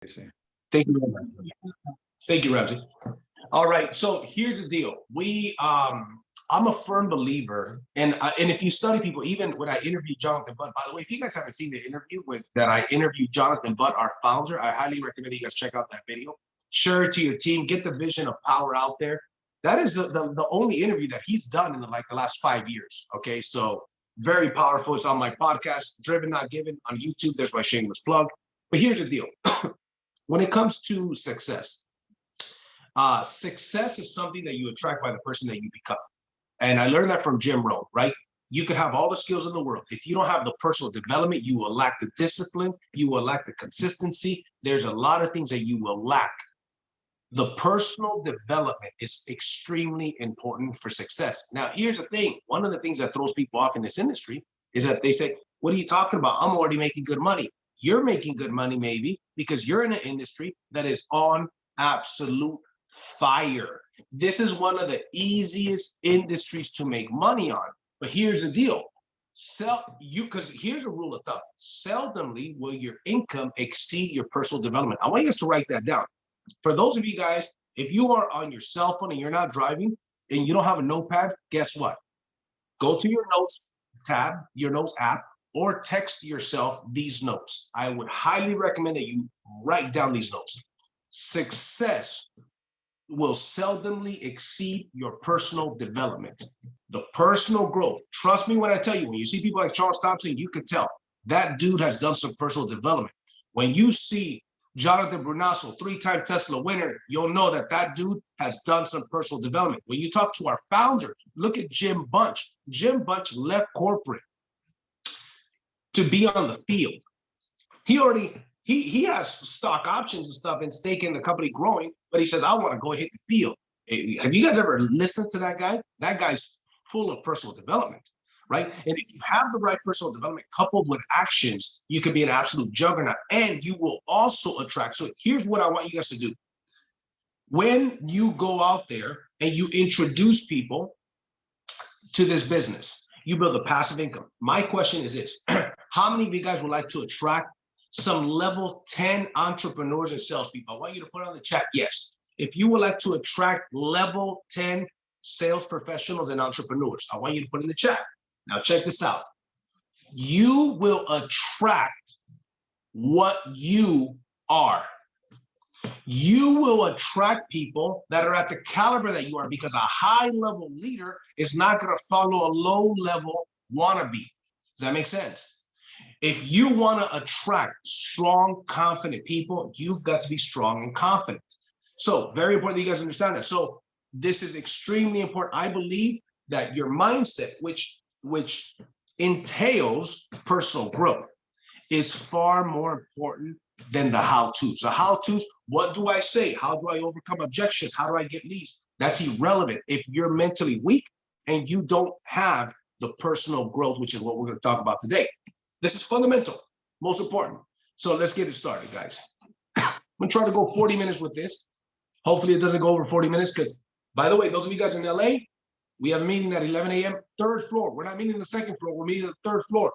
Thank you, Ramsey. Thank you, Ramsey. All right, so here's the deal. I'm a firm believer, and if you study people, even when I interviewed Jonathan Butt, by the way, if you guys haven't seen the interview with that I interviewed Jonathan Butt, our founder, I highly recommend you guys check out that video. Share it to your team, get the vision of power out there. That is the only interview that he's done in the last 5 years. Okay, so very powerful. It's on my podcast, Driven Not Given, on YouTube. There's my shameless plug. But here's the deal. When it comes to success, success is something that you attract by the person that you become. And I learned that from Jim Rohn, right? You could have all the skills in the world. If you don't have the personal development, you will lack the discipline, you will lack the consistency. There's a lot of things that you will lack. The personal development is extremely important for success. Now, here's the thing. One of the things that throws people off in this industry is that they say, what are you talking about? I'm already making good money. You're making good money, maybe, because you're in an industry that is on absolute fire. This is one of the easiest industries to make money on. But here's the deal. Because here's a rule of thumb. Seldomly will your income exceed your personal development. I want you guys to write that down. For those of you guys, if you are on your cell phone and you're not driving and you don't have a notepad, guess what? Go to your notes tab, your notes app, or text yourself these notes. I would highly recommend that you write down these notes. Success will seldomly exceed your personal development. The personal growth. Trust me when I tell you, when you see people like Charles Thompson, you can tell that dude has done some personal development. When you see Jonathan Brunasso, 3-time Tesla winner, you'll know that that dude has done some personal development. When you talk to our founder, look at Jim Bunch. Jim Bunch left corporate to be on the field. He has stock options and stuff and stake in the company growing, but he says, I want to go hit the field. Have you guys ever listened to that guy? That guy's full of personal development, right? And if you have the right personal development coupled with actions, you can be an absolute juggernaut, and you will also attract. So here's what I want you guys to do. When you go out there and you introduce people to this business, you build a passive income. My question is this. How many of you guys would like to attract some level 10 entrepreneurs and salespeople? I want you to put on the chat, yes. If you would like to attract level 10 sales professionals and entrepreneurs, I want you to put in the chat. Now check this out. You will attract what you are. You will attract people that are at the caliber that you are, because a high-level leader is not going to follow a low-level wannabe. Does that make sense? If you want to attract strong, confident people, you've got to be strong and confident. So very important that you guys understand that. So this is extremely important. I believe that your mindset, which entails personal growth, is far more important than the how-tos. The how-tos, what do I say? How do I overcome objections? How do I get leads? That's irrelevant if you're mentally weak and you don't have the personal growth, which is what we're going to talk about today. This is fundamental, most important. So let's get it started, guys. I'm going to try to go 40 minutes with this. Hopefully it doesn't go over 40 minutes because, by the way, those of you guys in LA, we have a meeting at 11 a.m., third floor. We're not meeting the second floor. We're meeting the third floor.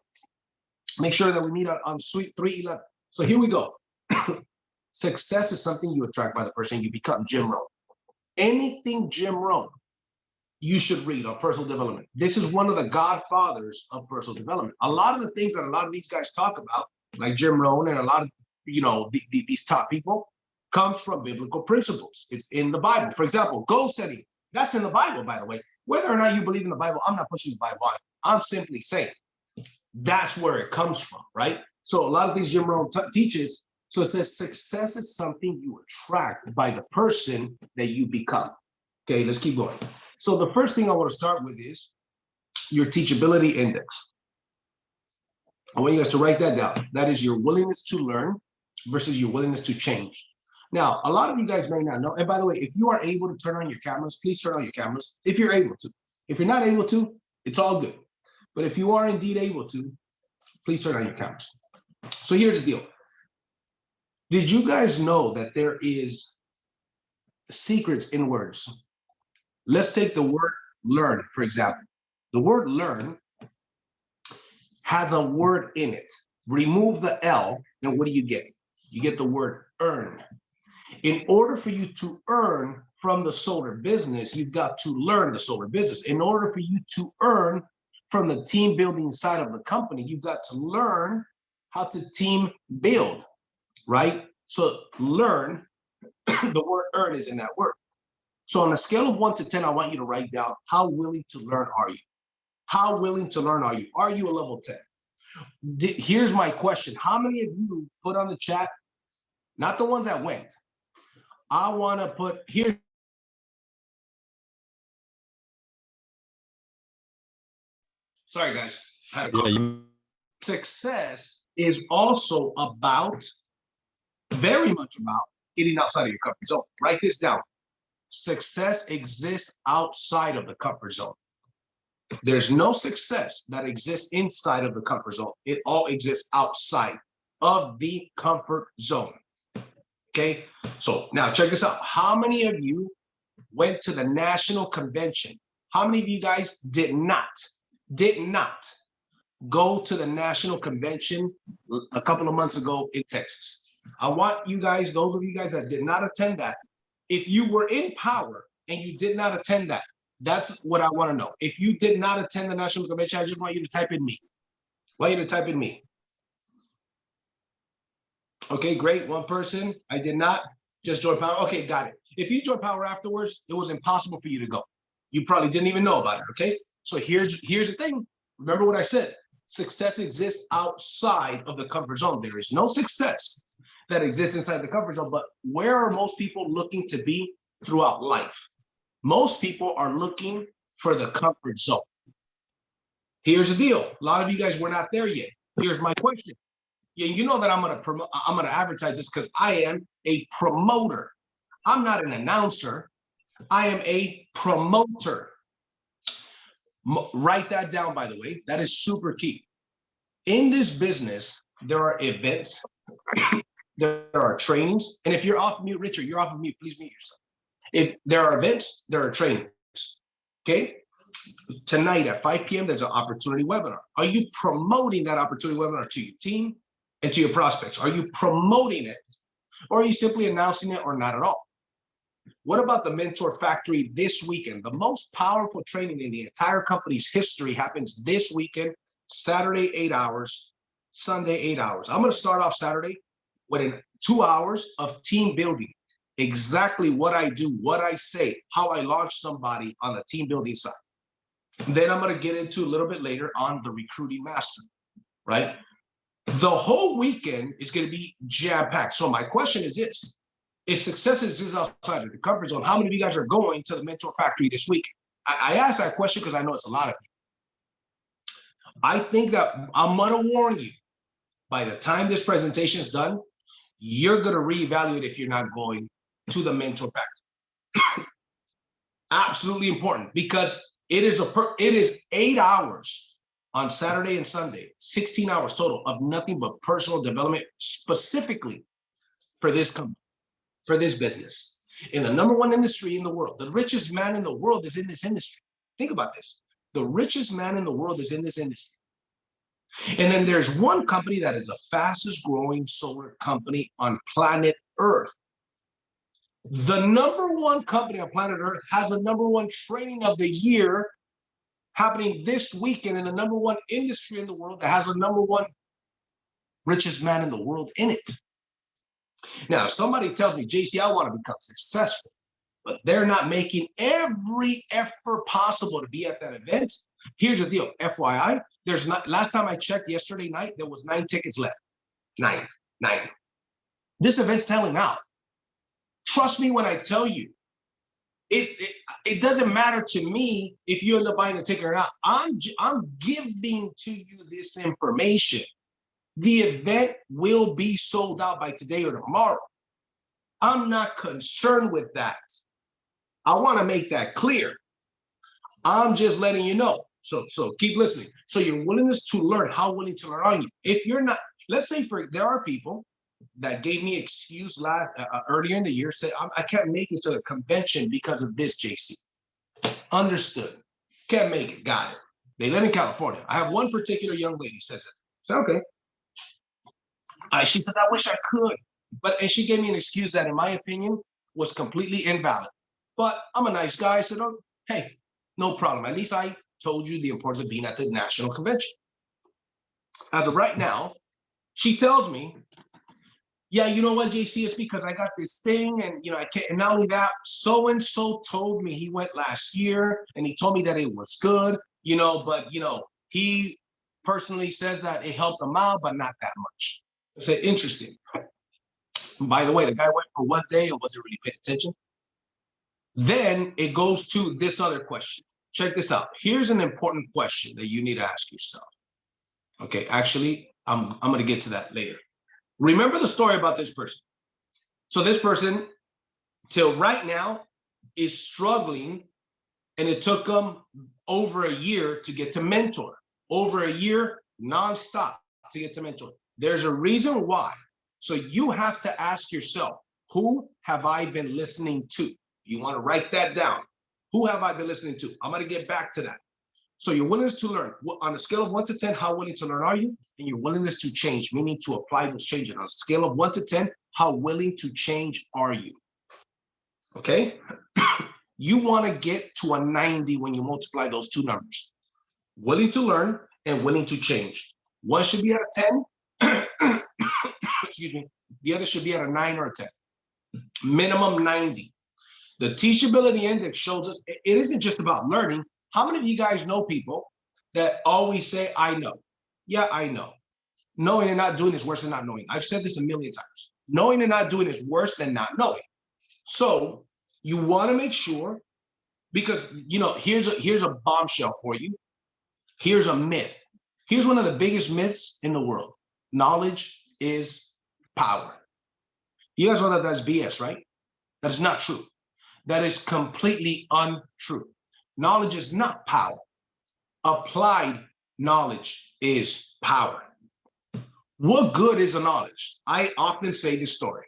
Make sure that we meet on suite 311. So here we go. Success is something you attract by the person you become. Jim Rohn. Anything Jim Rohn, you should read on personal development. This is one of the godfathers of personal development. A lot of the things that a lot of these guys talk about, like Jim Rohn and a lot of, these top people, comes from biblical principles. It's in the Bible. For example, goal setting. That's in the Bible, by the way. Whether or not you believe in the Bible, I'm not pushing the Bible on it. I'm simply saying that's where it comes from, right? So a lot of these Jim Rohn teaches. So it says success is something you attract by the person that you become. Okay, let's keep going. So the first thing I want to start with is your teachability index. I want you guys to write that down. That is your willingness to learn versus your willingness to change. Now, a lot of you guys may not know. And by the way, if you are able to turn on your cameras, please turn on your cameras if you're able to. If you're not able to, it's all good. But if you are indeed able to, please turn on your cameras. So here's the deal. Did you guys know that there is secrets in words? Let's take the word learn, for example. The word learn has a word in it. Remove the L, and what do you get? You get the word earn. In order for you to earn from the solar business, you've got to learn the solar business. In order for you to earn from the team building side of the company, you've got to learn how to team build, right? So learn, the word earn is in that word. So on a scale of 1 to 10, I want you to write down, how willing to learn are you? How willing to learn are you? Are you a level 10? Here's my question. How many of you put on the chat, not the ones that went, I want to put here. Sorry, guys. I had a call. Success is also about, very much about, getting outside of your comfort zone. Write this down. Success exists outside of the comfort zone. There's no success that exists inside of the comfort zone. It all exists outside of the comfort zone. Okay, so now check this out. How many of you went to the national convention? How many of you guys did not go to the national convention a couple of months ago in Texas? I want you guys, those of you guys that did not attend that, if you were in Powur and you did not attend that, that's what I want to know. If you did not attend the national convention, I just want you to type in me. I want you to type in me. Okay, great. One person. I did not. Just join Powur. Okay, got it. If you joined Powur afterwards, it was impossible for you to go. You probably didn't even know about it. Okay, so here's the thing. Remember what I said. Success exists outside of the comfort zone. There is no success that exists inside the comfort zone. But where are most people looking to be throughout life? Most people are looking for the comfort zone. Here's the deal. A lot of you guys were not there yet. Here's my question. Yeah, you know that I'm gonna advertise this because I am a promoter. I'm not an announcer. I am a promoter. Write that down, by the way. That is super key. In this business, there are events, there are trainings, and if you're off mute, Richard, you're off of mute. Please mute yourself. If there are events, there are trainings. Okay. Tonight at 5 p.m., there's an opportunity webinar. Are you promoting that opportunity webinar to your team and to your prospects? Are you promoting it, or are you simply announcing it, or not at all? What about the Mentor Factory this weekend? The most powerful training in the entire company's history happens this weekend, Saturday, 8 hours, Sunday, 8 hours. I'm going to start off Saturday with 2 hours of team building. Exactly what I do, what I say, how I launch somebody on the team building side. Then I'm going to get into a little bit later on the recruiting master, right? The whole weekend is going to be jam-packed. So my question is this. If success exists outside of the comfort zone, how many of you guys are going to the Mentor Factory this week? I asked that question because I know it's a lot of you. I think that I'm going to warn you, by the time this presentation is done, you're going to reevaluate if you're not going to the Mentor Factory. Absolutely important, because it is 8 hours on Saturday and Sunday, 16 hours total of nothing but personal development specifically for this company, for this business. In the #1 industry in the world, the richest man in the world is in this industry. Think about this. The richest man in the world is in this industry. And then there's one company that is the fastest growing solar company on planet Earth. The #1 company on planet Earth has the #1 training of the year happening this weekend in the #1 industry in the world that has the #1 richest man in the world in it. Now, if somebody tells me, JC, I want to become successful, but they're not making every effort possible to be at that event, here's the deal. FYI, there's not, last time I checked yesterday night, there was 9 tickets left. Nine. This event's selling out. Trust me when I tell you, it doesn't matter to me if you end up buying a ticket or not. I'm giving to you this information. The event will be sold out by today or tomorrow. I'm not concerned with that. I want to make that clear. I'm just letting you know. So keep listening. So your willingness to learn, how willing to learn are you? If you're not, let's say there are people that gave me excuse earlier in the year, said, I can't make it to the convention because of this, JC. Understood. Can't make it. Got it. They live in California. I have one particular young lady says it. So, okay. She says, I wish I could. and she gave me an excuse that, in my opinion, was completely invalid. But I'm a nice guy. I said, oh, hey, no problem. At least I told you the importance of being at the national convention. As of right now, she tells me, yeah, you know what, JC, it's because I got this thing, and I can't. And not only that, so and so told me he went last year, and he told me that it was good, but he personally says that it helped him out, but not that much. I said, interesting. By the way, the guy went for 1 day and wasn't really paying attention. Then it goes to this other question. Check this out. Here's an important question that you need to ask yourself. Okay, actually, I'm going to get to that later. Remember the story about this person. So this person, till right now, is struggling, and it took them over a year to get to mentor. Over a year, nonstop to get to mentor. There's a reason why. So you have to ask yourself, who have I been listening to? You want to write that down. Who have I been listening to? I'm going to get back to that. So your willingness to learn, on a scale of 1 to 10, how willing to learn are you? And your willingness to change, meaning to apply those changes. On a scale of 1 to 10, how willing to change are you? Okay? You want to get to a 90 when you multiply those two numbers. Willing to learn and willing to change. One should be at a 10. Excuse me. The other should be at a 9 or a 10. Minimum 90. The Teachability Index shows us it isn't just about learning. How many of you guys know people that always say, I know? Yeah, I know. Knowing and not doing is worse than not knowing. I've said this a million times. Knowing and not doing is worse than not knowing. So you want to make sure, because, here's a bombshell for you. Here's a myth. Here's one of the biggest myths in the world. Knowledge is power. You guys know that that's BS, right? That is not true. That is completely untrue. Knowledge is not power. Applied knowledge is power. What good is a knowledge? I often say this story.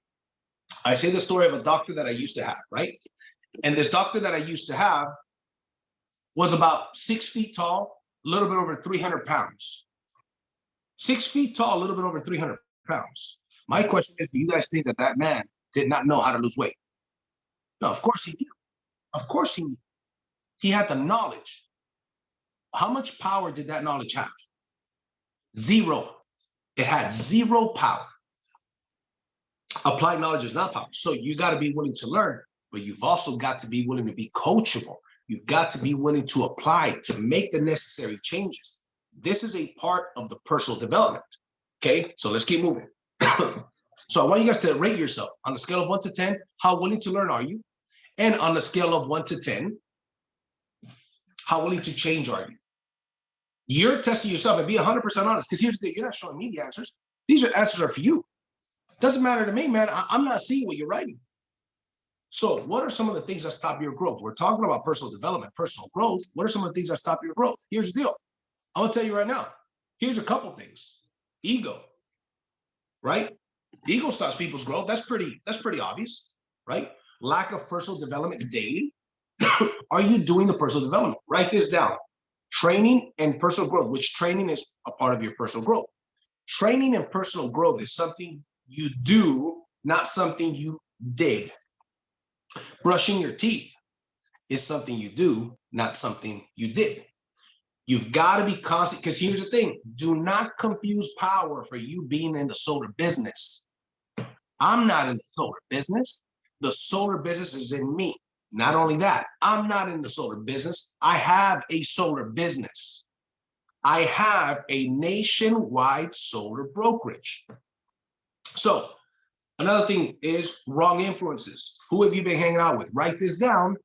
I say the story of a doctor that I used to have, right? And this doctor that I used to have was about 6 feet tall, a little bit over 300 pounds. 6 feet tall, a little bit over 300 pounds. My question is, do you guys think that that man did not know how to lose weight? No, of course he knew. Of course he knew. He had the knowledge. How much power did that knowledge have? Zero. It had zero power. Applied knowledge is not power. So you got to be willing to learn, but you've also got to be willing to be coachable. You've got to be willing to apply, to make the necessary changes. This is a part of the personal development. Okay, so let's keep moving. So I want you guys to rate yourself on a scale of 1 to 10. How willing to learn are you? And on a scale of 1 to 10, how willing to change are you? You're testing yourself, and be 100% honest, because here's the thing, you're not showing me the answers. These answers are for you. Doesn't matter to me, man. I'm not seeing what you're writing. So what are some of the things that stop your growth? We're talking about personal development, personal growth. What are some of the things that stop your growth? Here's the deal. I'm going to tell you right now. Here's a couple things. Ego, right? Ego stops people's growth. That's pretty obvious, right? Lack of personal development daily. Are you doing the personal development? Write this down. Training and personal growth, which training is a part of your personal growth. Training and personal growth is something you do, not something you did. Brushing your teeth is something you do, not something you did. You've got to be constant, because here's the thing. Do not confuse power for you being in the solar business. I'm not in the solar business. The solar business is in me. Not only that, I'm not in the solar business. I have a solar business. I have a nationwide solar brokerage. So another thing is wrong influences. Who have you been hanging out with? Write this down.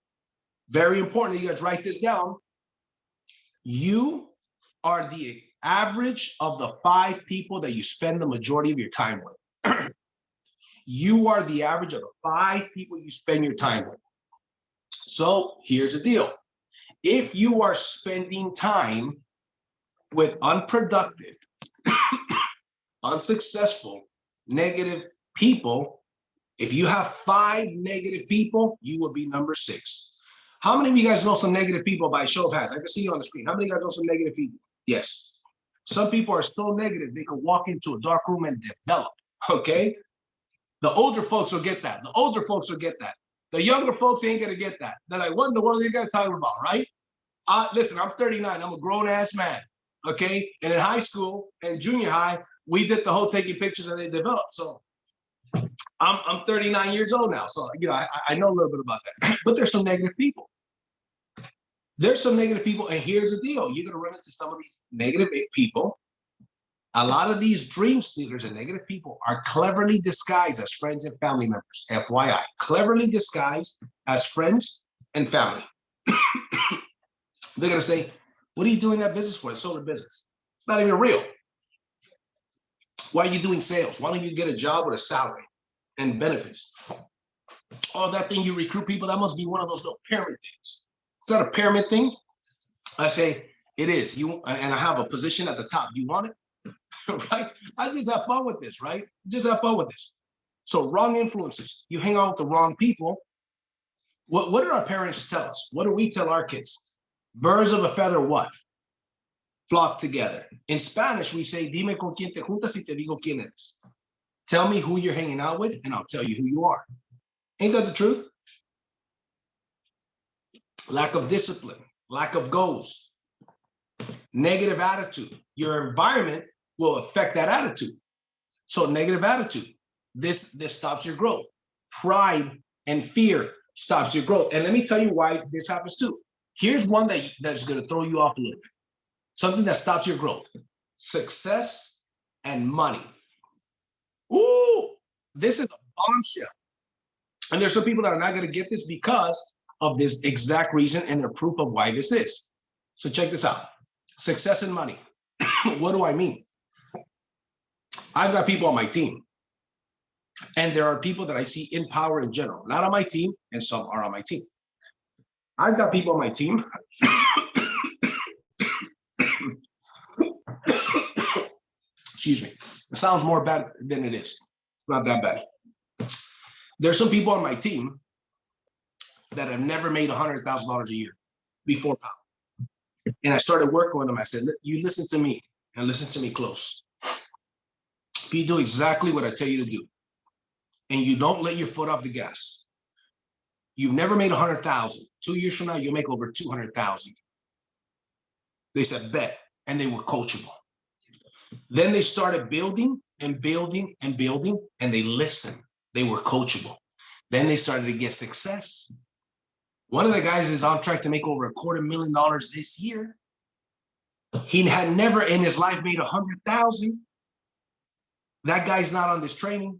Very important that you guys write this down. You are the average of the 5 people that you spend the majority of your time with. You are the average of the 5 people you spend your time with. So here's the deal. If you are spending time with unproductive, unsuccessful, negative people, if you have 5 negative people, you will be number 6. How many of you guys know some negative people by show of hands? I can see you on the screen. How many of you guys know some negative people? Yes. Some people are so negative, they can walk into a dark room and develop, okay? The older folks will get that. The older folks will get that. The younger folks ain't gonna get that. They're like, what in the world are you guys talking about, right? Listen, I'm 39. I'm a grown-ass man, okay? And in high school and junior high, we did the whole taking pictures and they developed. So I'm 39 years old now. So, I know a little bit about that. But there's some negative people. There's some negative people. And here's the deal. You're going to run into some of these negative people. A lot of these dream stealers and negative people are cleverly disguised as friends and family members. FYI, cleverly disguised as friends and family. They're going to say, what are you doing that business for? It's solar business. It's not even real. Why are you doing sales? Why don't you get a job with a salary and benefits? Oh, that thing you recruit people, that must be one of those little pyramid things. Is that a pyramid thing? I say, it is. And I have a position at the top. You want it? Right? I just have fun with this, right? Just have fun with this. So wrong influences. You hang out with the wrong people. What did our parents tell us? What do we tell our kids? Birds of a feather what? Flock together. In Spanish, we say, dime con quién te juntas y te digo quién eres. Tell me who you're hanging out with, and I'll tell you who you are. Ain't that the truth? Lack of discipline, lack of goals, negative attitude. Your environment will affect that attitude. So negative attitude, this stops your growth. Pride and fear stops your growth. And let me tell you why this happens too. Here's one that's going to throw you off a little bit. Something that stops your growth. Success and money. Ooh, this is a bombshell. And there's some people that are not going to get this because of this exact reason, and they're proof of why this is. So check this out. Success and money. What do I mean? I've got people on my team. And there are people that I see in power in general, not on my team, and some are on my team. I've got people on my team. Excuse me. It sounds more bad than it is. It's not that bad. There's some people on my team that have never made $100,000 a year before Powur. And I started working with them. I said, you listen to me and listen to me close. If you do exactly what I tell you to do, and you don't let your foot off the gas, you've never made 100,000. 2 years from now, you'll make over 200,000. They said, bet. And they were coachable. Then they started building and building and building, and they listened. They were coachable. Then they started to get success. One of the guys is on track to make over $250,000 this year. He had never in his life made 100,000. That guy's not on this training.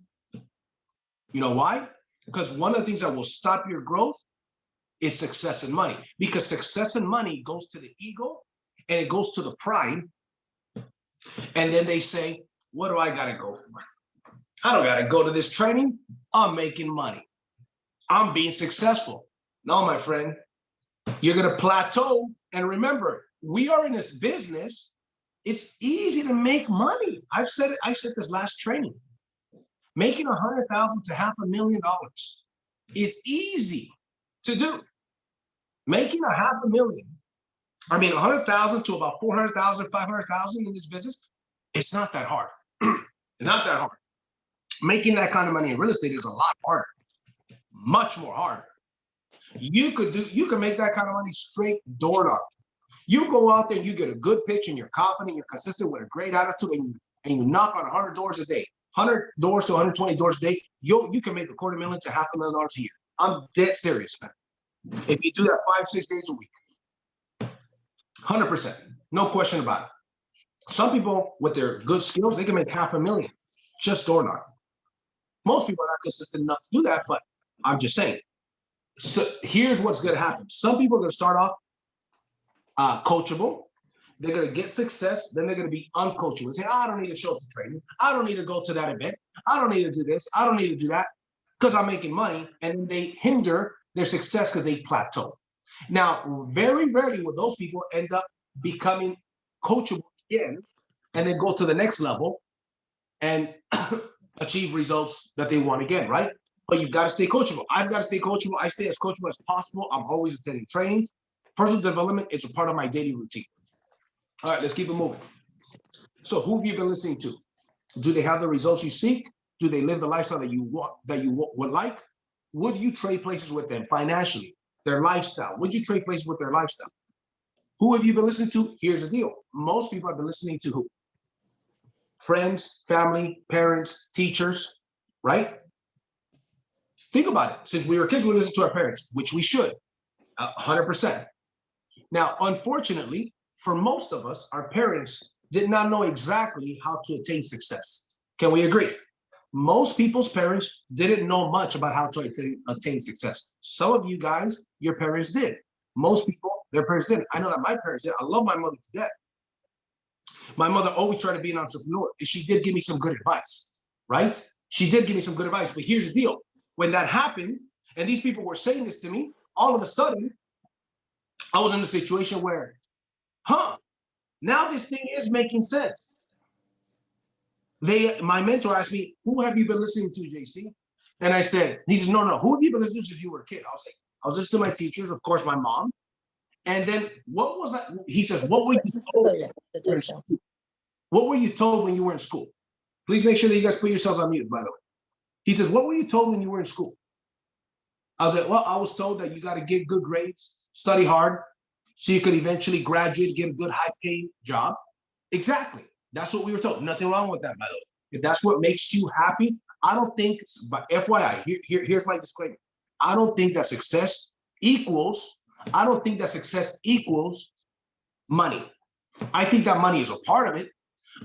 You know why? Because one of the things that will stop your growth is success and money. Because success and money goes to the ego and it goes to the pride. And then they say, what do I got to go for? I don't got to go to this training. I'm making money. I'm being successful. No, my friend, you're going to plateau. And remember, we are in this business. It's easy to make money. I said this last training. Making 100,000 to $500,000 is easy to do. Making $500,000, 100,000 to about 400,000, 500,000 in this business, it's not that hard. It's not that hard. Making that kind of money in real estate is a lot harder, much more hard. You could make that kind of money straight door knocking. You go out there, you get a good pitch, and you're confident, you're consistent with a great attitude, and you knock on 100 doors a day, 100 doors to 120 doors a day. You can make $250,000 to $500,000 a year. I'm dead serious, man. If you do that 5-6 days a week, 100%, no question about it. Some people with their good skills, they can make $500,000 just door knocking. Most people are not consistent enough to do that, but I'm just saying. So here's what's going to happen. Some people are going to start off coachable. They're going to get success. Then they're going to be uncoachable. They say, I don't need to show up to training. I don't need to go to that event. I don't need to do this. I don't need to do that because I'm making money. And then they hinder their success because they plateau. Now, very rarely will those people end up becoming coachable again and then go to the next level and achieve results that they want again, right? But you've got to stay coachable. I've got to stay coachable. I stay as coachable as possible. I'm always attending training. Personal development is a part of my daily routine. All right, let's keep it moving. So who have you been listening to? Do they have the results you seek? Do they live the lifestyle that you want, that you would like? Would you trade places with them financially? Their lifestyle. Would you trade places with their lifestyle? Who have you been listening to? Here's the deal. Most people have been listening to who? Friends, family, parents, teachers, right? Think about it. Since we were kids, we listened to our parents, which we should, 100%. Now, unfortunately, for most of us, our parents did not know exactly how to attain success. Can we agree? Most people's parents didn't know much about how to attain success. Some of you guys, your parents did. Most people, their parents didn't. I know that my parents did. I love my mother to death. My mother always tried to be an entrepreneur, and she did give me some good advice, right? She did give me some good advice, but here's the deal. When that happened, and these people were saying this to me, all of a sudden, I was in a situation where, now this thing is making sense. My mentor asked me, who have you been listening to, JC? And I said, he says, no, who have you been listening to since you were a kid? I was like, I was listening to my teachers, of course, my mom. And then what was that? He says, what were you told? What were you told when you were in school? Please make sure that you guys put yourselves on mute, by the way. He says, what were you told when you were in school? I was like, well, I was told that you got to get good grades, study hard, so you could eventually graduate, get a good high-paid job. Exactly. That's what we were told. Nothing wrong with that, by the way. If that's what makes you happy, I don't think, but FYI, here's my disclaimer. I don't think that success equals money. I think that money is a part of it.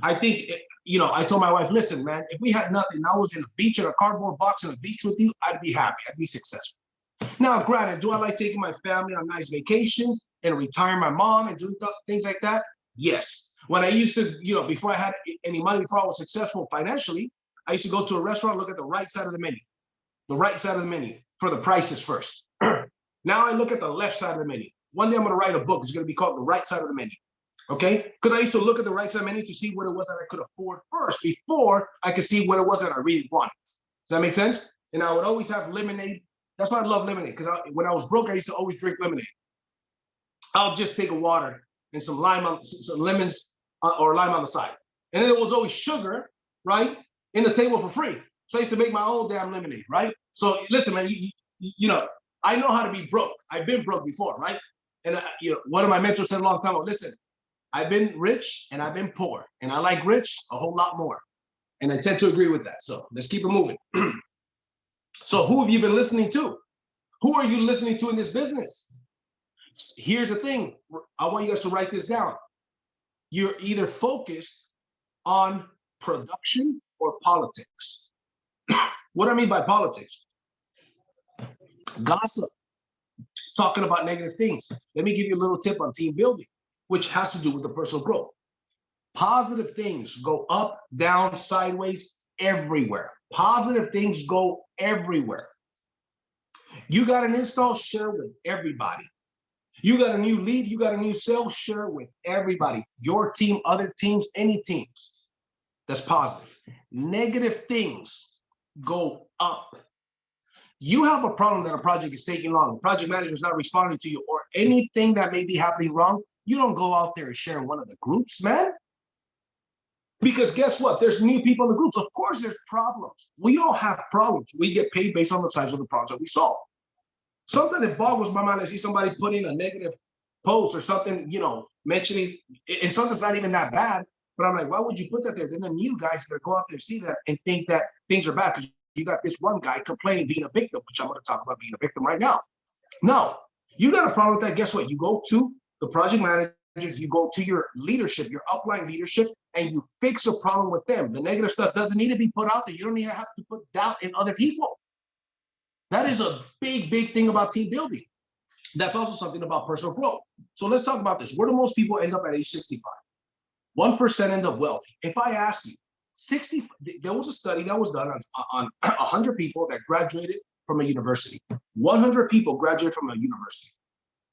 I think, I told my wife, listen, man, if we had nothing, I was in a beach in a cardboard box in a beach with you, I'd be happy. I'd be successful. Now, granted, do I like taking my family on nice vacations and retiring my mom and doing things like that? Yes. When I used to, before I had any money, before I was successful financially, I used to go to a restaurant, look at the right side of the menu for the prices first. Now I look at the left side of the menu. One day I'm going to write a book. It's going to be called The Right Side of the Menu. Okay? Because I used to look at the right side of the menu to see what it was that I could afford first before I could see what it was that I really wanted. Does that make sense? And I would always have lemonade. That's why I love lemonade, because when I was broke, I used to always drink lemonade. I'll just take a water and some lemons or lime on the side. And then there was always sugar, right, in the table for free. So I used to make my own damn lemonade, right? So listen, man, I know how to be broke. I've been broke before, right? And one of my mentors said a long time ago, listen, I've been rich and I've been poor, and I like rich a whole lot more. And I tend to agree with that. So let's keep it moving. So who have you been listening to? Who are you listening to in this business? Here's the thing. I want you guys to write this down. You're either focused on production or politics. What do I mean by politics? Gossip, talking about negative things. Let me give you a little tip on team building, which has to do with the personal growth. Positive things go up, down, sideways, everywhere. Positive things go everywhere. You got an install, share with everybody. You got a new lead, you got a new sale, share with everybody. Your team, other teams, any teams. That's positive. Negative things go up. You have a problem that a project is taking long, project manager is not responding to you, or anything that may be happening wrong, you don't go out there and share in one of the groups, man. Because guess what? There's new people in the groups. Of course, there's problems. We all have problems. We get paid based on the size of the problems that we solve. Sometimes it boggles my mind. I see somebody put in a negative post or something, mentioning, and something's not even that bad. But I'm like, why would you put that there? Then the new guys that go out there see that and think that things are bad because you got this one guy complaining, being a victim, which I'm going to talk about being a victim right now. No, you got a problem with that. Guess what? You go to the project managers, you go to your leadership, your upline leadership, and you fix a problem with them. The negative stuff doesn't need to be put out there. You don't need to have to put doubt in other people. That is a big, big thing about team building. That's also something about personal growth. So let's talk about this. Where do most people end up at age 65? 1% end up wealthy. If I ask you, there was a study that was done on 100 people that graduated from a university. 100 people graduated from a university.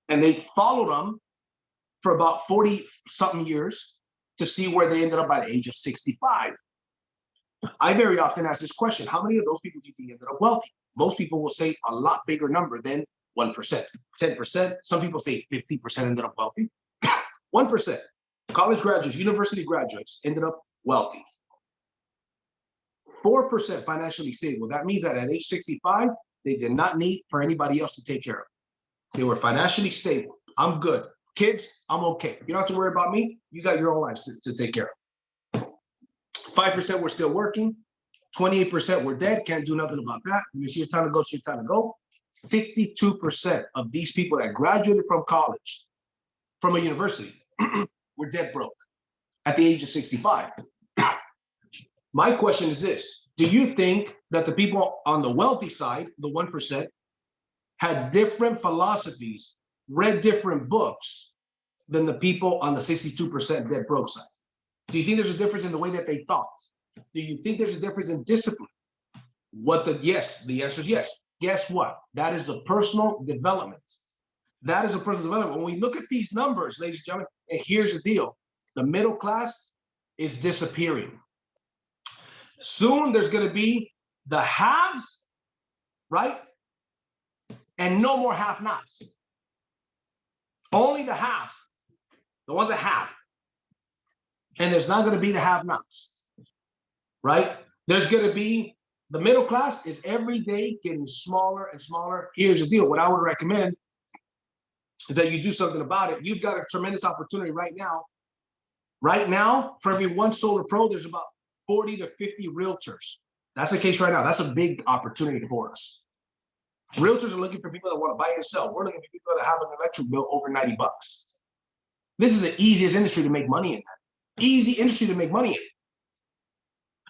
And they followed them for about 40-something years to see where they ended up by the age of 65. I very often ask this question, how many of those people do you think ended up wealthy? Most people will say a lot bigger number than 1%, 10%. Some people say 50% ended up wealthy. 1%. College graduates, university graduates ended up wealthy. 4% financially stable. That means that at age 65, they did not need for anybody else to take care of. They were financially stable. I'm good. Kids, I'm okay. You don't have to worry about me. You got your own lives to take care of. 5% were still working. 28% were dead. Can't do nothing about that. When you see your time to go, it's your time to go. 62% of these people that graduated from college, from a university, were dead broke at the age of 65. My question is this: do you think that the people on the wealthy side, the 1%, had different philosophies, read different books than the people on the 62% dead broke side? Do you think there's a difference in the way that they thought? Do you think there's a difference in discipline? Yes, the answer is yes. Guess what? That is a personal development. That is a personal development. When we look at these numbers, ladies and gentlemen, and here's the deal: the middle class is disappearing. Soon there's going to be the haves, right? And no more have-nots. Only the haves, the ones that have. And there's not going to be the have-nots, right? There's going to be the middle class is every day getting smaller and smaller. Here's the deal: what I would recommend is that you do something about it. You've got a tremendous opportunity right now. Right now, for every one solar pro, there's about 40 to 50 realtors. That's the case right now. That's a big opportunity for us. Realtors are looking for people that want to buy and sell. We're looking for people that have an electric bill over 90 bucks. This is the easiest industry to make money in. Easy industry to make money in.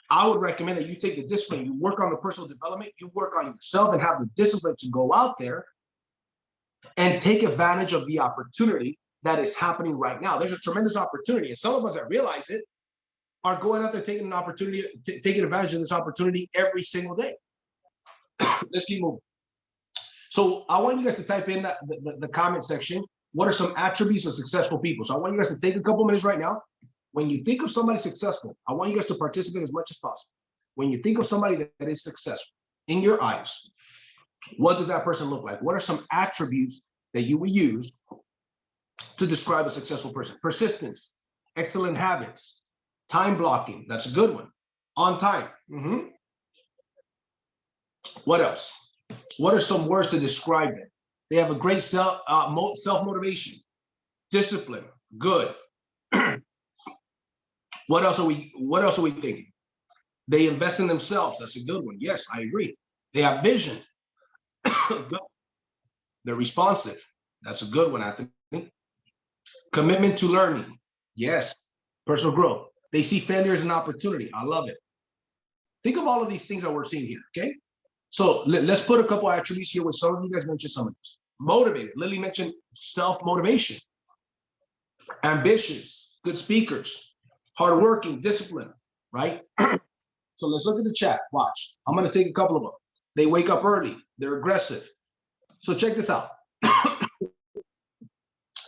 I would recommend that you take the discipline, you work on the personal development, you work on yourself and have the discipline to go out there and take advantage of the opportunity that is happening right now. There's a tremendous opportunity. And some of us that realize it are going out there taking an opportunity, taking advantage of this opportunity every single day. Let's keep moving. So I want you guys to type in the comment section. What are some attributes of successful people? So I want you guys to take a couple minutes right now. When you think of somebody successful, I want you guys to participate as much as possible. When you think of somebody that is successful, in your eyes, what does that person look like? What are some attributes that you would use to describe a successful person? Persistence, excellent habits, time blocking, that's a good one. On time. What else? What are some words to describe it? They have a great self-motivation, discipline, good. What else are we thinking? They invest in themselves. That's a good one. Yes, I agree. They have vision. They're responsive. That's a good one, I think. Commitment to learning. Yes. Personal growth. They see failure as an opportunity. I love it. Think of all of these things that we're seeing here, okay? So let's put a couple attributes here with some of you guys mentioned some of this. Motivated. Lily mentioned self-motivation. Ambitious. Good speakers. Hardworking, disciplined, right? So let's look at the chat. Watch. I'm going to take a couple of them. They wake up early. They're aggressive. So check this out.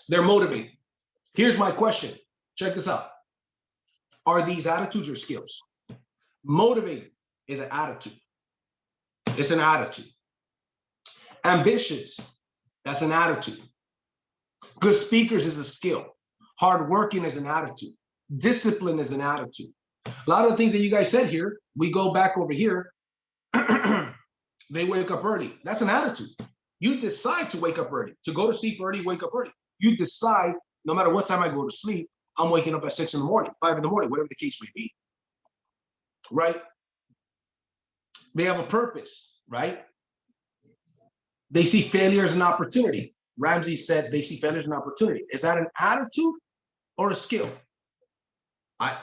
They're motivated. Here's my question. Check this out. Are these attitudes or skills? Motivated is an attitude. It's an attitude. Ambitious, that's an attitude. Good speakers is a skill. Hardworking is an attitude. Discipline is an attitude. A lot of the things that you guys said here, we go back over here. They wake up early. That's an attitude. You decide to wake up early, to go to sleep early, wake up early. You decide, no matter what time I go to sleep, I'm waking up at 6 in the morning, 5 in the morning, whatever the case may be. Right? They have a purpose, right? They see failure as an opportunity. Ramsey said they see failure as an opportunity. Is that an attitude or a skill?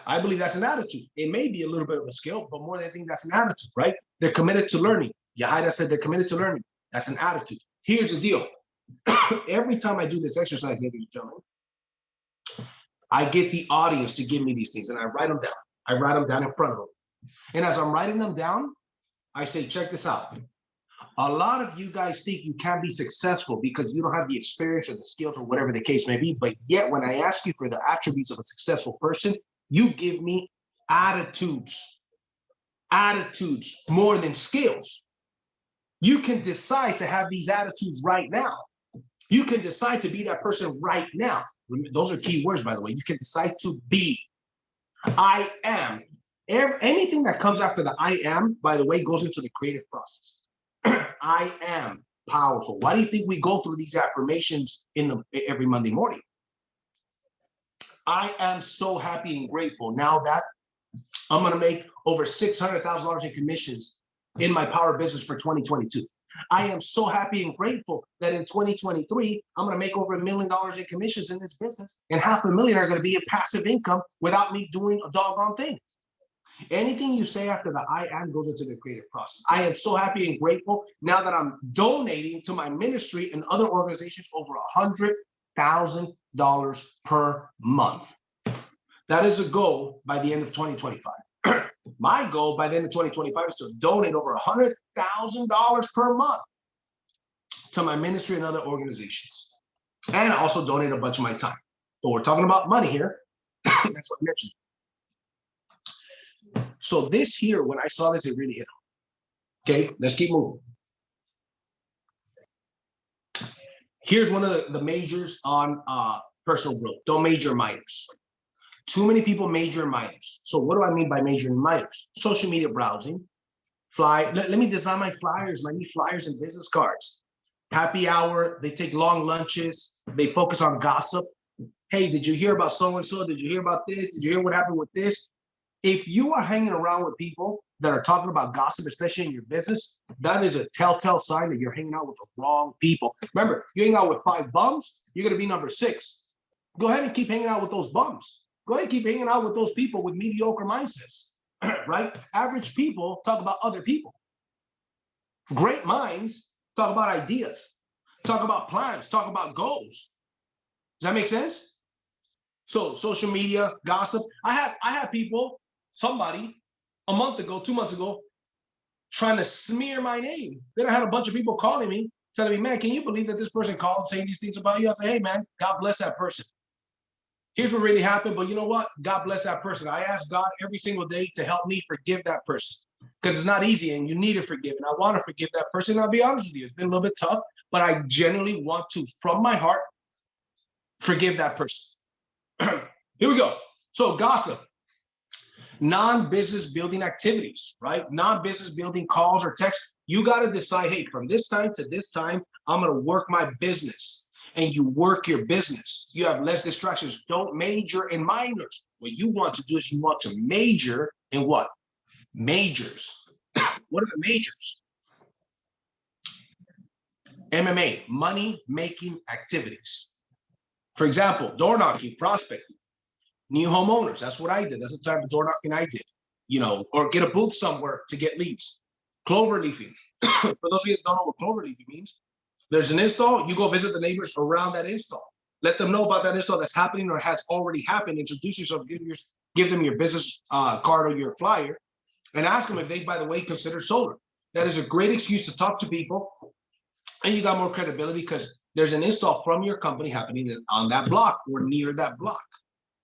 I believe that's an attitude. It may be a little bit of a skill, but more than anything, that's an attitude, right? They're committed to learning. Yahaira said they're committed to learning. That's an attitude. Here's the deal. Every time I do this exercise, ladies and gentlemen, I get the audience to give me these things and I write them down. I write them down in front of them. And as I'm writing them down, I say, check this out. A lot of you guys think you can be successful because you don't have the experience or the skills or whatever the case may be. But yet when I ask you for the attributes of a successful person, you give me attitudes more than skills. You can decide to have these attitudes right now. You can decide to be that person right now. Those are key words, by the way. You can decide to be. I am Anything that comes after the I am, by the way, goes into the creative process. I am powerful. Why do you think we go through these affirmations every Monday morning? I am so happy and grateful now that I'm going to make over $600,000 in commissions in my power business for 2022. I am so happy and grateful that in 2023, I'm going to make over $1 million in commissions in this business, and $500,000 are going to be in passive income without me doing a doggone thing. Anything you say after the I am goes into the creative process. I am so happy and grateful now that I'm donating to my ministry and other organizations over $100,000 per month. That is a goal by the end of 2025. My goal by the end of 2025 is to donate over $100,000 per month to my ministry and other organizations. And I also donate a bunch of my time. But we're talking about money here. That's what I mentioned. So this here, when I saw this, it really hit home. Okay, let's keep moving. Here's one of the majors on personal growth. Don't major minors. Too many people major in minors. So what do I mean by majoring in minors? Social media browsing, let me design my flyers. I need flyers and business cards. Happy hour, they take long lunches. They focus on gossip. Hey, did you hear about so-and-so? Did you hear about this? Did you hear what happened with this? If you are hanging around with people that are talking about gossip, especially in your business, that is a telltale sign that you're hanging out with the wrong people. Remember, you hang out with 5 bums, you're going to be number 6. Go ahead and keep hanging out with those bums. Go ahead and keep hanging out with those people with mediocre mindsets, right? Average people talk about other people. Great minds talk about ideas, talk about plans, talk about goals. Does that make sense? So social media, gossip. I have people, somebody a month ago, 2 months ago, trying to smear my name. Then I had a bunch of people calling me, telling me, man, can you believe that this person called saying these things about you? I said, hey, man, God bless that person. Here's what really happened, but you know what? God bless that person. I ask God every single day to help me forgive that person, because it's not easy and you need to forgive. And I want to forgive that person. And I'll be honest with you, it's been a little bit tough, but I genuinely want to, from my heart, forgive that person. Here we go. So gossip, non-business building activities, right? Non-business building calls or texts. You got to decide, hey, from this time to this time, I'm going to work my business. And you work your business. You have less distractions. Don't major in minors. What you want to do is you want to major in what? Majors. What are the majors? MMA, money-making activities. For example, door knocking, prospecting, new homeowners. That's what I did. That's the type of door knocking I did. Or get a booth somewhere to get leads. Clover leafing. For those of you that don't know what clover leafing means, there's an install, you go visit the neighbors around that install. Let them know about that install that's happening or has already happened. Introduce yourself, give them your business card or your flyer, and ask them if they, by the way, consider solar. That is a great excuse to talk to people, and you got more credibility because there's an install from your company happening on that block or near that block,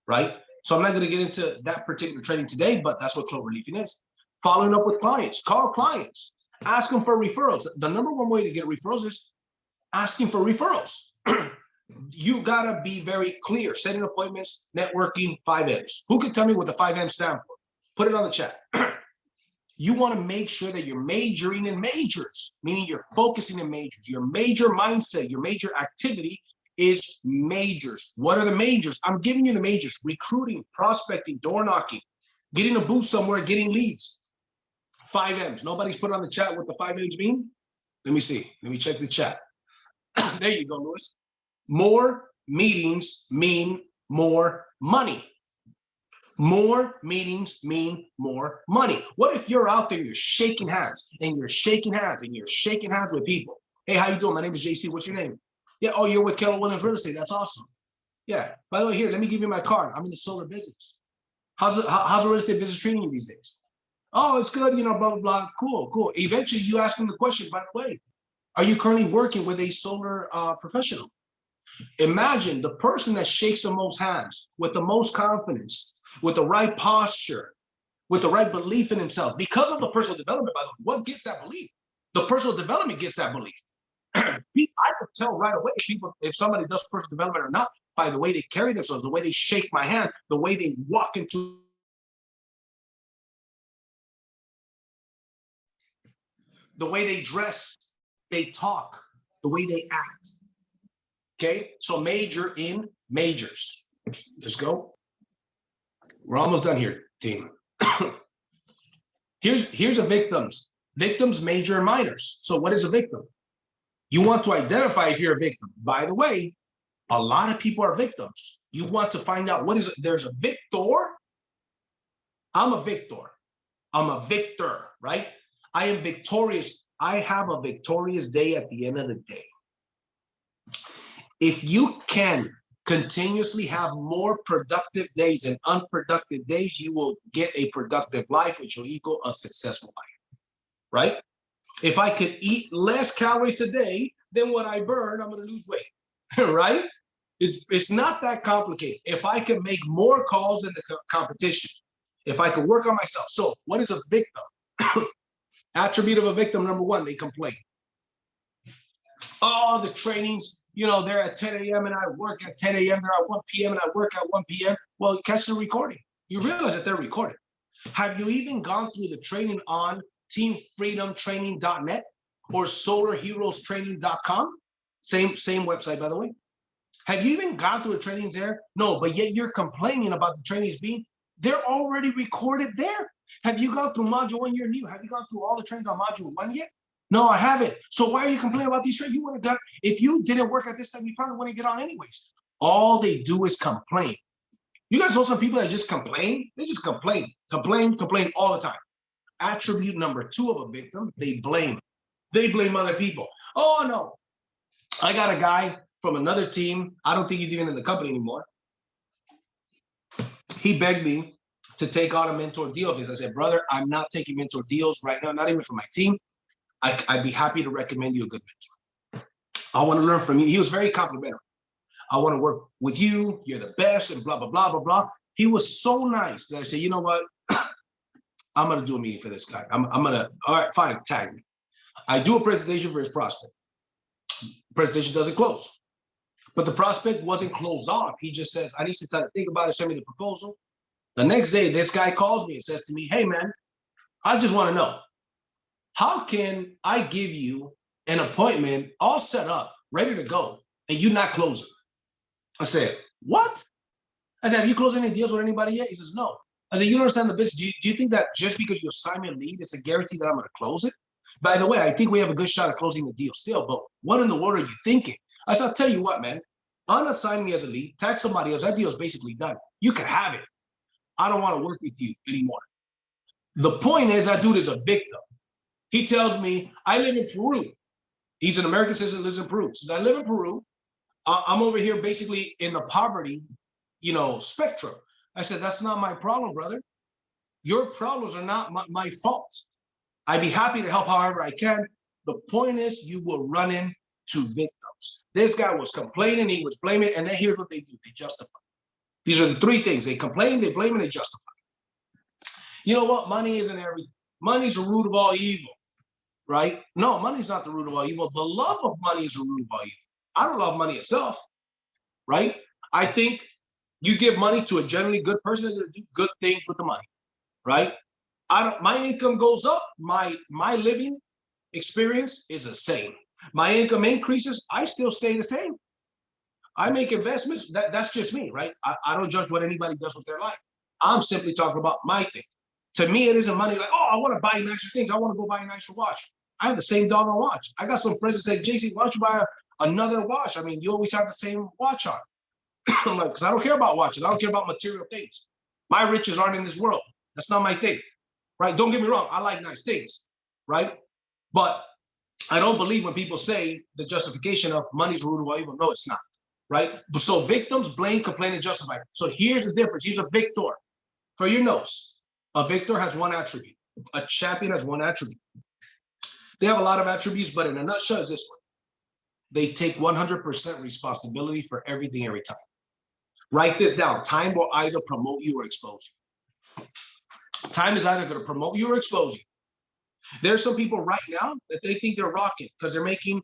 right? So I'm not going to get into that particular training today, but that's what clover leafing is. Following up with clients, call clients, ask them for referrals. The number one way to get referrals is asking for referrals. You gotta be very clear. Setting appointments, networking, 5 M's. Who can tell me what the 5 M's stand for? Put it on the chat. You want to make sure that you're majoring in majors, meaning you're focusing in majors. Your major mindset, your major activity is majors. What are the majors? I'm giving you the majors: recruiting, prospecting, door knocking, getting a booth somewhere, getting leads. 5 M's. Nobody's put on the chat what the 5 M's mean? Let me see. Let me check the chat. There you go, Louis. More meetings mean more money. More meetings mean more money. What if you're out there, you're shaking hands and you're shaking hands and you're shaking hands with people? Hey, how you doing? My name is JC. What's your name? Yeah. Oh, you're with Keller Williams Real Estate. That's awesome. Yeah. By the way, here, let me give you my card. I'm in the solar business. How's the real estate business treating you these days? Oh, it's good. Blah, blah, blah. Cool, cool. Eventually, you ask them the question, by the way, are you currently working with a solar professional? Imagine the person that shakes the most hands, with the most confidence, with the right posture, with the right belief in himself. Because of the personal development, by the way, what gets that belief? The personal development gets that belief. I could tell right away if somebody does personal development or not by the way they carry themselves, the way they shake my hand, the way they walk into the way they dress, they talk, the way they act. Okay, so major in majors. Let's go. We're almost done here, team. Here's a victims. Victims, major and minors. So what is a victim? You want to identify if you're a victim. By the way, a lot of people are victims. You want to find out what is it. There's a victor. I'm a victor. I'm a victor, right? I am victorious. I have a victorious day at the end of the day. If you can continuously have more productive days than unproductive days, you will get a productive life, which will equal a successful life, right? If I could eat less calories today than what I burn, I'm going to lose weight, right? It's not that complicated. If I can make more calls than the competition, if I can work on myself. So what is a victim? Attribute of a victim, number one, they complain. Oh, the trainings, they're at 10 a.m. and I work at 10 a.m. They're at 1 p.m. and I work at 1 p.m. Well, catch the recording. You realize that they're recorded. Have you even gone through the training on teamfreedomtraining.net or solarheroestraining.com? Same website, by the way. Have you even gone through the trainings there? No, but yet you're complaining about the trainings they're already recorded there. Have you gone through module 1 year new? Have you gone through all the trainings on module 1 yet? No, I haven't. So why are you complaining about these trainings? You would have got, if you didn't work at this time, you probably wouldn't get on anyways. All they do is complain. You guys know some people that just complain? They just complain all the time. Attribute number 2 of a victim, they blame. They blame other people. Oh, no. I got a guy from another team. I don't think he's even in the company anymore. He begged me to take on a mentor deal because I said, brother, I'm not taking mentor deals right now, not even for my team. I'd be happy to recommend you a good mentor. I want to learn from you. He was very complimentary. I want to work with you. You're the best and blah, blah, blah, blah, blah. He was so nice that I said, you know what? I'm going to do a meeting for this guy. I'm going to, all right, fine, tag me. I do a presentation for his prospect. Presentation doesn't close. But the prospect wasn't closed off. He just says, I need some time to think about it, send me the proposal. The next day, this guy calls me and says to me, hey, man, I just want to know, how can I give you an appointment all set up, ready to go, and you not closing? I said, what? I said, have you closed any deals with anybody yet? He says, no. I said, you don't understand the business. Do you think that just because you assign me a lead, it's a guarantee that I'm going to close it? By the way, I think we have a good shot at closing the deal still, but what in the world are you thinking? I said, I'll tell you what, man, unassign me as a lead, tag somebody else. That deal is basically done. You can have it. I don't want to work with you anymore. The point is, that dude is a victim. He tells me, I live in Peru. He's an American citizen, lives in Peru. Says, I live in Peru. I'm over here basically in the poverty, spectrum. I said, that's not my problem, brother. Your problems are not my fault. I'd be happy to help however I can. The point is, you will run into victims. This guy was complaining, he was blaming, and then here's what they do. They justify. These are the 3 things. They complain, they blame, and they justify. You know what? Money isn't everything. Money's the root of all evil, right? No, money's not the root of all evil. The love of money is the root of all evil. I don't love money itself, right? I think you give money to a generally good person, they're going to do good things with the money, right? My income goes up, my living experience is the same. My income increases, I still stay the same. I make investments, that's just me, right? I don't judge what anybody does with their life. I'm simply talking about my thing. To me, it isn't money like, oh, I want to buy nicer things. I want to go buy a nicer watch. I have the same doggone watch. I got some friends that say, JC, why don't you buy another watch? I mean, you always have the same watch on. I'm like, because I don't care about watches. I don't care about material things. My riches aren't in this world. That's not my thing, right? Don't get me wrong. I like nice things, right? But I don't believe when people say the justification of money's the root of all evil. No, it's not, right? So victims blame, complain, and justify. So here's the difference. Here's a victor. For your notes, a victor has 1 attribute. A champion has 1 attribute. They have a lot of attributes, but in a nutshell, is this one. They take 100% responsibility for everything every time. Write this down. Time will either promote you or expose you. Time is either going to promote you or expose you. There's some people right now that they think they're rocking because they're making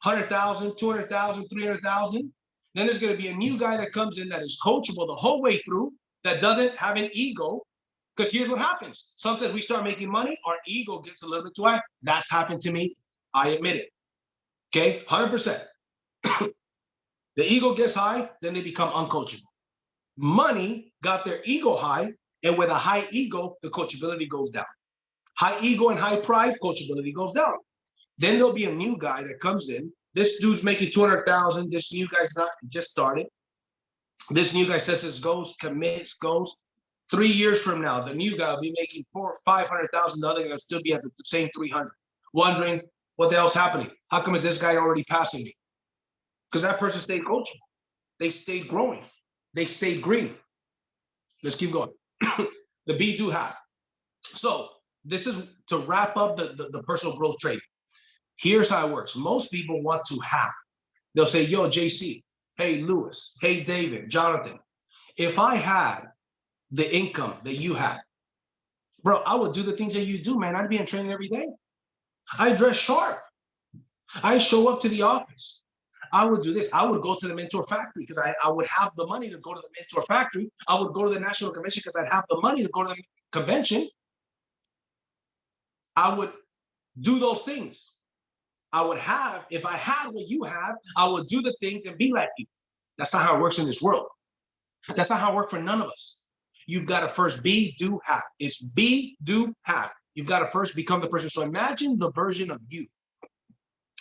100,000, 200,000, 300,000. Then there's going to be a new guy that comes in that is coachable the whole way through, that doesn't have an ego, Because here's what happens. Sometimes we start making money, our ego gets a little bit too high. That's happened to me. I admit it. Okay, 100%. The ego gets high, then they become uncoachable. Money got their ego high, and with a high ego, the coachability goes down. High ego and high pride, coachability goes down. Then there'll be a new guy that comes in. This dude's making 200,000. This new guy's not just started. This new guy sets his goals, commits, goals. 3 years from now, the new guy will be making 400,000 or 500,000. The other guy will still be at the same 300. Wondering what the hell's happening? How come is this guy already passing me? Because that person stayed coachable. They stayed growing. They stayed green. Let's keep going. The be, do, have. So this is to wrap up the personal growth training. Here's how it works. Most people want to have. They'll say, yo, JC, hey, Lewis, hey, David, Jonathan, if I had the income that you had, bro, I would do the things that you do, man. I'd be in training every day. I dress sharp. I show up to the office. I would do this. I would go to the mentor factory because I would have the money to go to the mentor factory. I would go to the national convention because I'd have the money to go to the convention. I would do those things. I would have, if I had what you have, I would do the things and be like you. That's not how it works in this world. That's not how it works for none of us. You've got to first be, do, have. It's be, do, have. You've got to first become the person. So imagine the version of you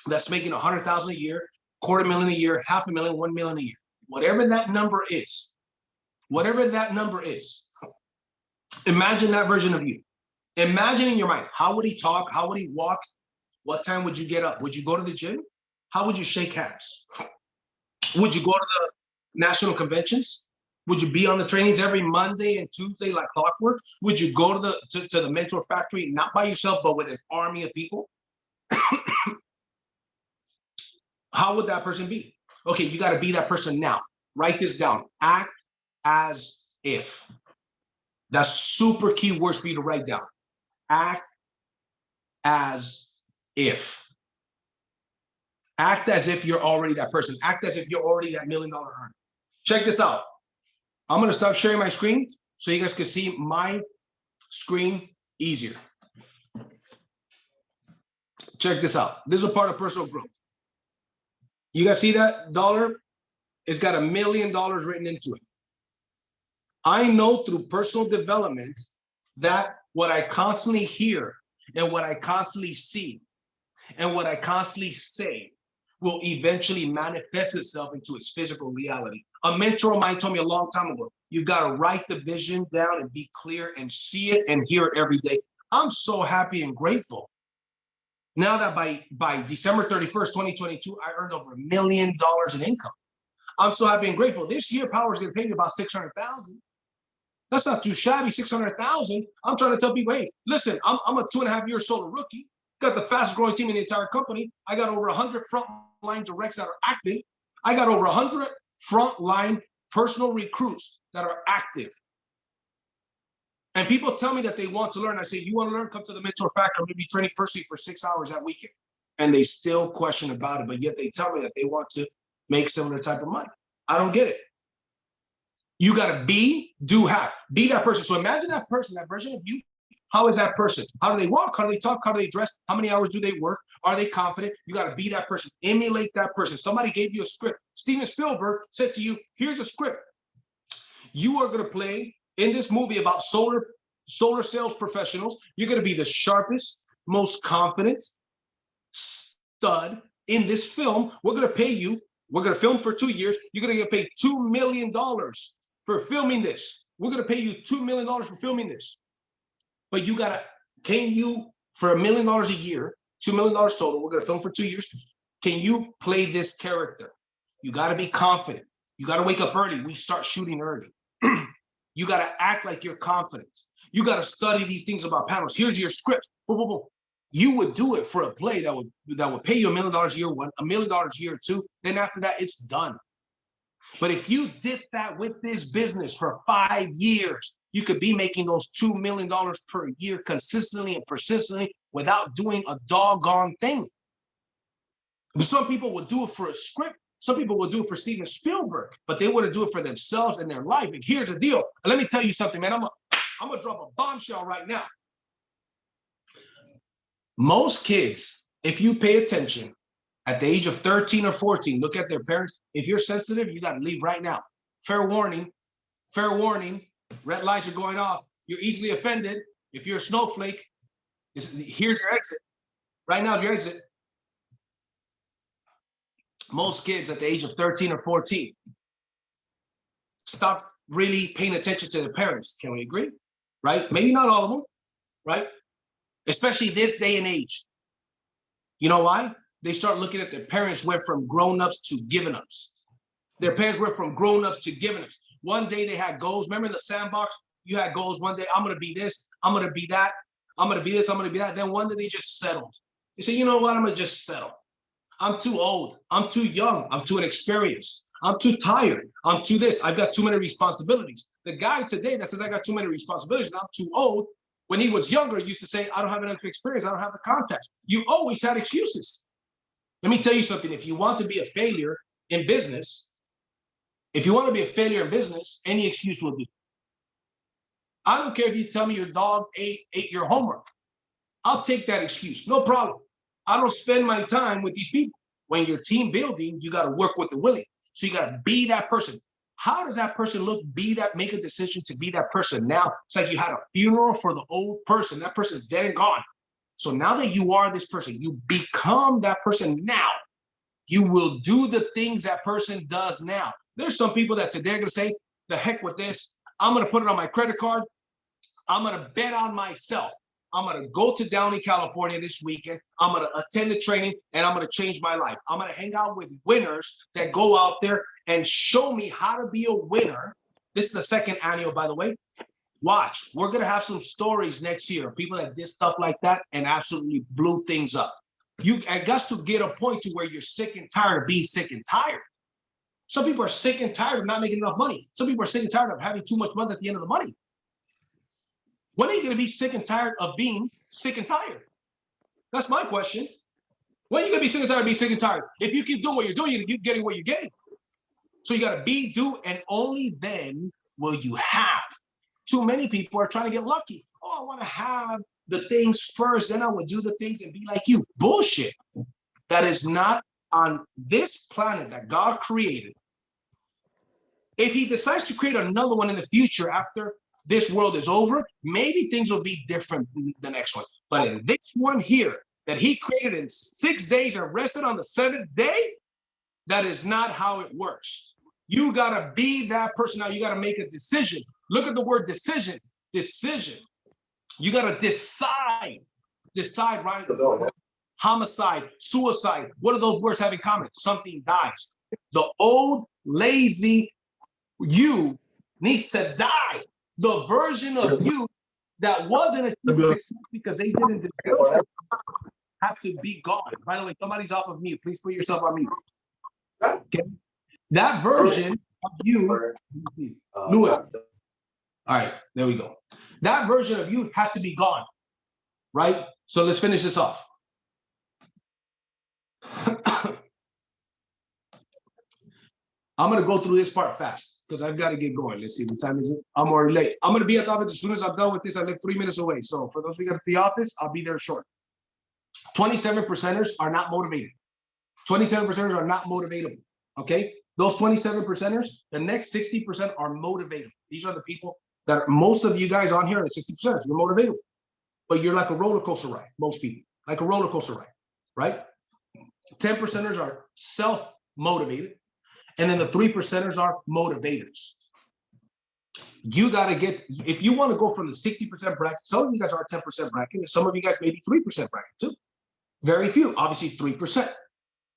that's making 100,000 a year, $250,000 a year, $500,000, $1 million a year. Whatever that number is, imagine that version of you. Imagine in your mind, how would he talk? How would he walk? What time would you get up? Would you go to the gym? How would you shake hands? Would you go to the national conventions? Would you be on the trainings every Monday and Tuesday like clockwork? Would you go to the mentor factory, not by yourself, but with an army of people? How would that person be? Okay, you got to be that person now. Write this down. Act as if. That's super key words for you to write down. Act as if. Act as if you're already that person. Act as if you're already that $1 million earner. Check this out. I'm going to stop sharing my screen so you guys can see my screen easier. Check this out. This is a part of personal growth. You guys see that dollar? It's got $1 million written into it. I know through personal development that what I constantly hear and what I constantly see and what I constantly say will eventually manifest itself into its physical reality. A mentor of mine told me a long time ago, you've got to write the vision down and be clear and see it and hear it every day. I'm so happy and grateful. Now that by December 31st, 2022, I earned over $1 million in income. I'm so happy and grateful. This year, Powur's going to pay me about $600,000. That's not too shabby, $600,000. I'm trying to tell people, hey, listen, I'm a 2.5-year solo rookie. Got the fastest growing team in the entire company. I got over 100 frontline directs that are active. I got over 100 frontline personal recruits that are active. And people tell me that they want to learn. I say, you want to learn? Come to the Mentor Factor. I'm going to be training personally for 6 hours that weekend. And they still question about it, but yet they tell me that they want to make similar type of money. I don't get it. You got to be, do, have. Be that person. So imagine that person, that version of you. How is that person? How do they walk? How do they talk? How do they dress? How many hours do they work? Are they confident? You got to be that person. Emulate that person. Somebody gave you a script. Steven Spielberg said to you, here's a script. You are going to play in this movie about solar sales professionals. You're going to be the sharpest, most confident stud in this film. We're going to pay you. We're going to film for 2 years. You're going to get paid $2 million for filming this. We're going to pay you $2 million for filming this. But you got to, can you, for $1 million a year, $2 million total, we're going to film for 2 years. Can you play this character? You got to be confident. You got to wake up early. We start shooting early. You got to act like you're confident. You got to study these things about panels. Here's your script. Boom, boom, boom. You would do it for a play that would pay you $1 million a year, $1 million a year, two. Then after that, it's done. But if you did that with this business for 5 years, you could be making those $2 million per year consistently and persistently without doing a doggone thing. Some people would do it for a script. Some people would do it for Steven Spielberg, but they wouldn't do it for themselves and their life. And here's the deal. And let me tell you something, man. I'm gonna drop a bombshell right now. Most kids, if you pay attention, at the age of 13 or 14, look at their parents. If you're sensitive, you got to leave right now. Fair warning, red lights are going off. You're easily offended. If you're a snowflake, here's your exit. Right now is your exit. Most kids at the age of 13 or 14 stop really paying attention to their parents. Can we agree? Right? Maybe not all of them, right? Especially this day and age. You know why? They start looking at their parents went from grown-ups to given-ups. Their parents went from grown-ups to given-ups. One day they had goals. Remember the sandbox? You had goals one day. I'm going to be this. I'm going to be that. I'm going to be this. I'm going to be that. Then one day they just settled. They say, you know what? I'm going to just settle. I'm too old. I'm too young. I'm too inexperienced. I'm too tired. I'm too this. I've got too many responsibilities. The guy today that says I got too many responsibilities and I'm too old, when he was younger, used to say, I don't have enough experience. I don't have the context. You always had excuses. Let me tell you something. If you want to be a failure in business, any excuse will do. I don't care if you tell me your dog ate your homework. I'll take that excuse. No problem. I don't spend my time with these people. When you're team building, you got to work with the willing. So you got to be that person. How does that person look? Make a decision to be that person. Now, it's like you had a funeral for the old person. That person's dead and gone. So now that you are this person, you become that person now. You will do the things that person does now. There's some people that today are going to say, the heck with this. I'm going to put it on my credit card. I'm going to bet on myself. I'm going to go to Downey, California this weekend. I'm going to attend the training and I'm going to change my life. I'm going to hang out with winners that go out there and show me how to be a winner. This is the second annual, by the way. Watch, we're going to have some stories next year of people that did stuff like that and absolutely blew things up. I got to get a point to where you're sick and tired of being sick and tired. Some people are sick and tired of not making enough money. Some people are sick and tired of having too much money at the end of the money. When are you going to be sick and tired of being sick and tired? That's my question. When are you going to be sick and tired of being sick and tired? If you keep doing what you're doing, you keep getting what you're getting. So you got to be, do, and only then will you have. Too many people are trying to get lucky. Oh, I want to have the things first, then I will do the things and be like you. Bullshit. That is not on this planet that God created. If he decides to create another one in the future after this world is over, maybe things will be different than the next one. But in this one here that he created in 6 days and rested on the 7th day, that is not how it works. You got to be that person. Now you got to make a decision. Look at the word decision. Decision. You got to decide. Decide, right? Homicide, suicide. What do those words have in common? Something dies. The old, lazy you needs to die. The version of you that wasn't achieving success because they didn't deserve it have to be gone. By the way, somebody's off of mute. Please put yourself on mute. Okay. That version of you, Lewis. All right, there we go. That version of you has to be gone, right? So let's finish this off. I'm going to go through this part fast because I've got to get going. Let's see, what time is it? I'm already late. I'm going to be at the office as soon as I'm done with this. I live 3 minutes away. So for those of you at the office, I'll be there short. 27%ers are not motivated. 27%ers are not motivatable, okay? Those 27%ers, the next 60% are motivatable. These are the people that most of you guys on here are the 60%ers. You're motivatable, but you're like a roller coaster ride, most people, like a roller coaster ride, right? 10%ers are self-motivated. And then the 3%ers are motivators. You got to get, if you want to go from the 60% bracket, some of you guys are 10% bracket, and some of you guys maybe 3% bracket too. Very few, obviously 3%.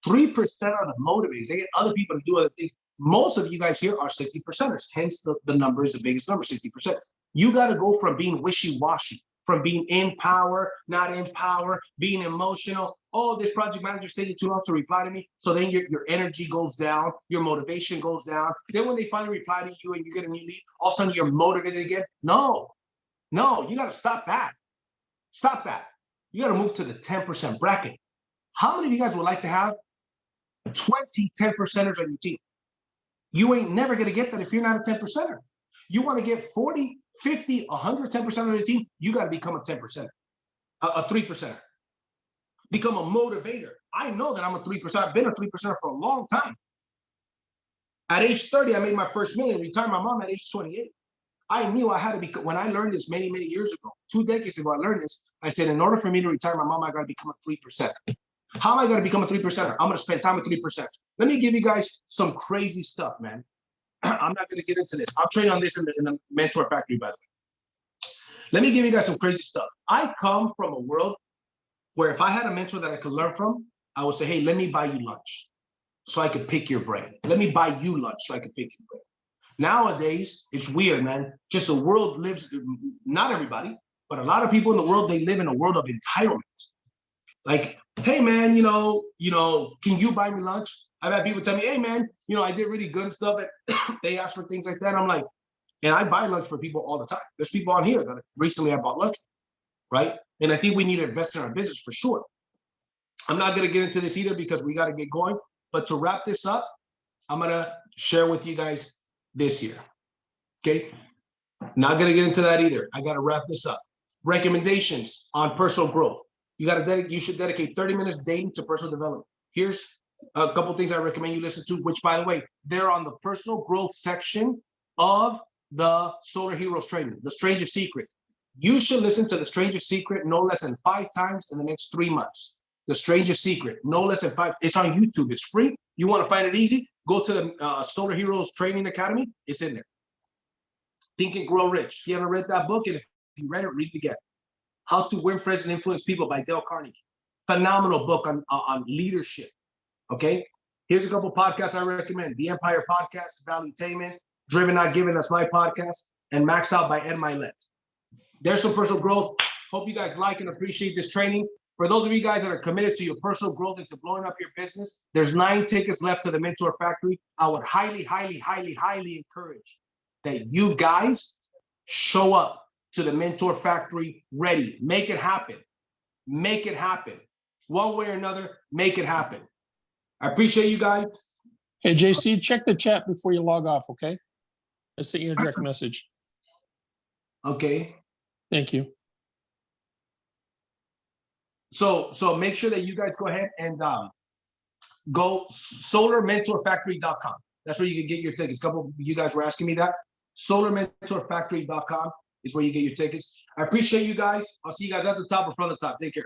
3% are the motivators. They get other people to do other things. Most of you guys here are 60%ers, hence the number is the biggest number, 60%. You got to go from being wishy-washy, from being in power, not in power, being emotional. Oh, this project manager's taking too long to reply to me. So then your energy goes down, your motivation goes down. Then when they finally reply to you and you get a new lead, all of a sudden you're motivated again. No, you got to stop that. Stop that. You got to move to the 10% bracket. How many of you guys would like to have 20 10%ers on your team? You ain't never going to get that if you're not a 10%er. You want to get 40 50, 110% of the team, you got to become a 10%, a 3%. Become a motivator. I know that I'm a 3%. I've been a 3% for a long time. At age 30, I made my first million, retired my mom at age 28. I knew I had to be, when I learned this many, many years ago, 2 decades ago, I learned this. I said, in order for me to retire my mom, I got to become a 3%. How am I going to become a 3%? I'm going to spend time with 3%. Let me give you guys some crazy stuff, man. I'm not going to get into this. I'll train on this in the Mentor Factory, by the way. Let me give you guys some crazy stuff. I come from a world where if I had a mentor that I could learn from, I would say, hey, let me buy you lunch so I could pick your brain. Let me buy you lunch so I could pick your brain. Nowadays, it's weird, man. Just the world lives, not everybody, but a lot of people in the world, they live in a world of entitlement. Like, hey, man, can you buy me lunch? I've had people tell me, hey, man, I did really good and stuff. And they ask for things like that. I'm like, and I buy lunch for people all the time. There's people on here that recently I bought lunch, right? And I think we need to invest in our business for sure. I'm not going to get into this either because we got to get going. But to wrap this up, I'm going to share with you guys this year. Okay. Not going to get into that either. I got to wrap this up. Recommendations on personal growth. You should dedicate 30 minutes daily to personal development. Here's a couple things I recommend you listen to, which, by the way, they're on the personal growth section of the Solar Heroes training, The Strangest Secret. You should listen to The Strangest Secret no less than 5 times in the next 3 months. The Strangest Secret, no less than 5. It's on YouTube. It's free. You want to find it easy? Go to the Solar Heroes Training Academy. It's in there. Think and Grow Rich. If you haven't read that book, and if you read it, read it again. How to Win Friends and Influence People by Dale Carnegie. Phenomenal book on leadership. Okay. Here's a couple podcasts I recommend. The Empire Podcast, Valuetainment, Driven Not Given, that's my podcast, and Max Out by Ed Milet. There's some personal growth. Hope you guys like and appreciate this training. For those of you guys that are committed to your personal growth and to blowing up your business, there's 9 tickets left to the Mentor Factory. I would highly, highly, highly, highly encourage that you guys show up to the Mentor Factory ready. Make it happen. Make it happen. One way or another, make it happen. I appreciate you guys. Hey, JC, check the chat before you log off, okay? I sent you a direct message. Okay. Thank you. So make sure that you guys go ahead and go solarmentorfactory.com. That's where you can get your tickets. A couple of you guys were asking me that. Solarmentorfactory.com is where you get your tickets. I appreciate you guys. I'll see you guys at the top or from the top. Take care.